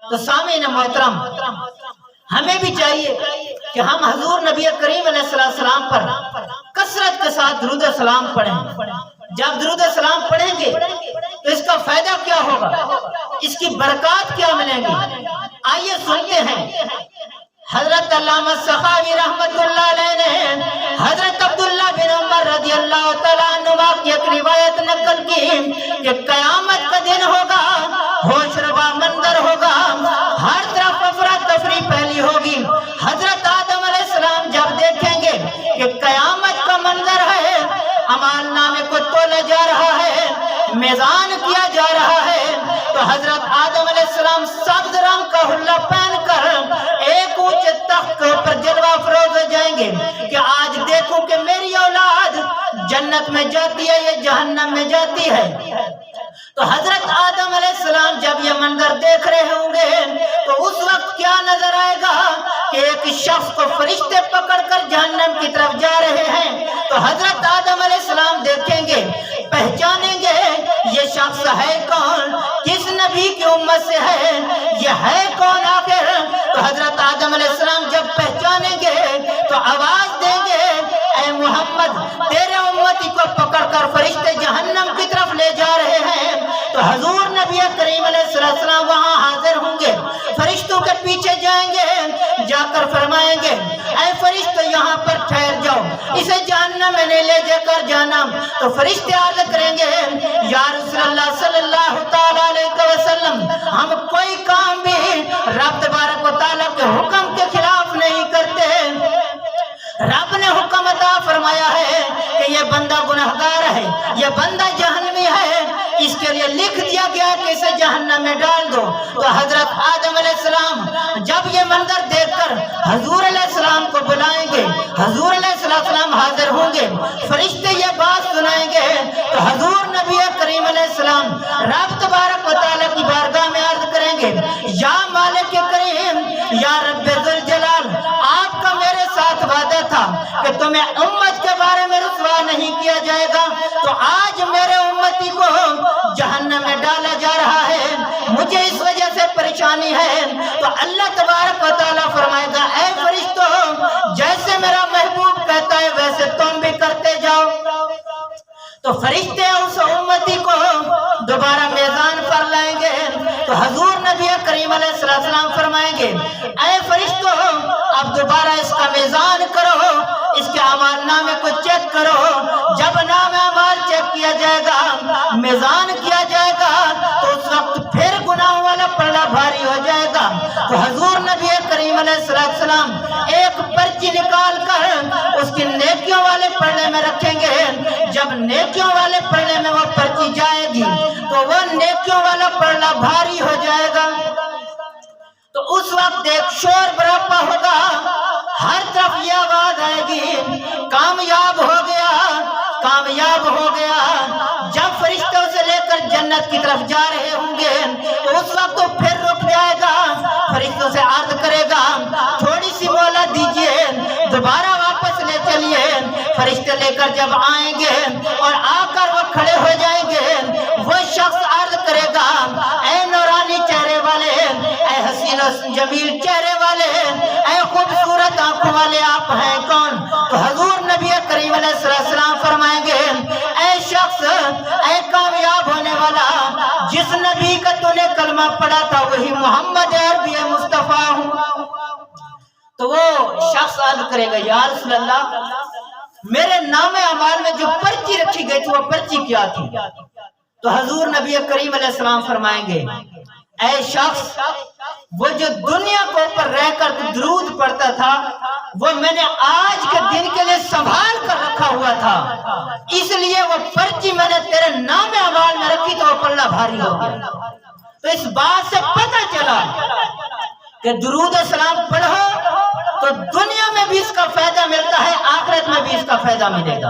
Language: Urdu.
تو سامعین محترم، ہمیں بھی چاہیے کہ ہم حضور نبی کریم علیہ السلام پر کثرت کے ساتھ درود السلام پڑھیں۔ جب درود السلام پڑھیں گے تو اس کا فائدہ کیا ہوگا، اس کی برکات کیا ملیں گی؟ آئیے سنتے ہیں۔ حضرت علامہ سخاوی رحمت اللہ علیہ نے حضرت عبداللہ بن عمر رضی اللہ تعالیٰ عنہ کی ایک روایت نقل کی کہ قیامت کا دن ہوگا، ہوش ربا منظر ہوگا، ہر طرف افراتفری پھیلی ہوگی۔ حضرت آدم علیہ السلام جب دیکھیں گے کہ قیامت کا منظر ہے، اعمال نامے کو تولا جا رہا ہے، میزان کیا جا رہا ہے، تو حضرت آدم علیہ السلام سبز رنگ کا حلہ پہن کر ایک اونچے تخت کے اوپر جلوہ افروز ہو جائیں گے کہ آج دیکھوں کہ میری اولاد جنت میں جاتی ہے یا جہنم میں جاتی ہے۔ تو حضرت آدم علیہ السلام جب یہ منظر دیکھ رہے ہوں گے تو اس وقت کیا نظر آئے گا کہ ایک شخص کو فرشتے پکڑ کر جہنم کی طرف جا رہے ہیں۔ تو حضرت آدم علیہ السلام دیکھیں گے، پہچانیں گے یہ شخص ہے کون، کس نبی کی امت سے ہے، یہ ہے کون آخر۔ تو حضرت آدم علیہ السلام جب پہچانیں گے تو آواز دیں گے، اے محمد، تیرے امتی کو پکڑ کر فرشتے جہنم کی طرف لے جا رہے ہیں۔ تو حضور نبی کریم علیہ السلام وہاں حاضر ہوں گے، فرشتوں کے پیچھے جائیں گے، جا کر فرمائیں گے، اے فرشتوں یہاں پر ٹھہر جاؤ، اسے جہنم میں نہیں لے جا کر جانا۔ تو فرشتے عرض کریں گے، یا رسول اللہ صلی اللہ تعالیٰ علیہ وسلم، ہم کوئی کام بھی رب تبارک و تعالیٰ کے حکم کے خلاف نہیں کرتے۔ رب نے حکم عطا فرمایا ہے کہ یہ بندہ گناہگار ہے، یہ بندہ جہنمی ہے، اس کے لیے لکھ دیا گیا کہ اسے جہنم میں ڈال دو۔ تو حضرت آدم علیہ السلام جب یہ منظر دیکھ کر حضور علیہ السلام کو بلائیں گے، حضور علیہ السلام حاضر ہوں گے، فرشتے یہ بات سنائیں گے، تو حضور نبی کریم علیہ السلام رب تبارک و تعالیٰ کی بارگاہ میں عرض کریں گے، یا مالک کریم، یا رب ذوالجلال، آپ کا میرے ساتھ وعدہ تھا کہ تمہیں امت کے بارے میں رسوا نہیں کیا جائے گا، تو آج میرے امتی کو جہنم میں ڈالا جا رہا ہے، مجھے اس وجہ سے پریشانی ہے۔ تو اللہ تبارک و تعالیٰ فرمائے گا، اے فرشتوں، جیسے میرا محبوب کہتا ہے ویسے تم بھی کرتے جاؤ۔ تو فرشتے اس امتی کو دوبارہ میزان پر لائیں گے، تو حضور نبی کریم علیہ السلام فرمائیں گے، اے فرشتوں، اب دوبارہ اس کا میزان کرو، اس کے اعمال نامے کو چیک کرو۔ جب نام اعمال چیک کیا جائے گا، میزان کیا جائے گا، تو اس وقت پھر گناہوں والا پلڑا بھاری ہو جائے گا۔ تو حضور نبی کریم علیہ السلام ایک پرچی نکال کر اس کی نیکیوں والے پلڑے میں رکھیں گے۔ جب نیکیوں والے پلڑے میں وہ پرچی جائے گی تو وہ نیکیوں والا پلڑا بھاری ہو جائے گا۔ تو اس وقت ایک شور برپا ہوگا، ہر طرف یہ آواز آئے گی، کامیاب ہو گیا، کامیاب ہو گیا۔ جب فرشتے اسے لے کر جنت کی طرف جا رہے ہوں گے تو اس وقت وہ پھر رک جائے گا، فرشتوں سے عرض کرے گا، تھوڑی سی مہلت دیجئے، دوبارہ واپس لے چلیے۔ فرشتے لے کر جب آئیں گے اور آ کر وہ کھڑے ہو جائیں گے، وہ شخص عرض کرے گا، اے نورانی چہرے والے، اے حسین و جمیل چہرے والے، اے خوبصورت آنکھوں والے، آپ ہیں کون؟ تو حضور نبی کریم علیہ السلام فرمائیں گے، اے شخص، اے کامیاب ہونے والا، جس نبی کا تو نے کلمہ پڑھا تھا وہی محمد عربی مصطفیٰ ہوں۔ تو وہ شخص عرض کرے گا، یا رسول اللہ، میرے نام اعمال میں جو پرچی رکھی گئی تھی وہ پرچی کیا تھی؟ تو حضور نبی کریم علیہ السلام فرمائیں گے، اے شخص، وہ جو دنیا کو اوپر رہ کر درود پڑھتا تھا وہ میں نے آج کے دن کے لیے سنبھال کر رکھا ہوا تھا، اس لیے وہ پرچی میں نے تیرے نام اعمال میں رکھی تو وہ پلڑا بھاری ہو گیا۔ تو اس بات سے پتہ چلا کہ درود السلام پڑھو تو دنیا میں بھی اس کا فائدہ ملتا ہے، آخرت میں بھی اس کا فائدہ ملے گا۔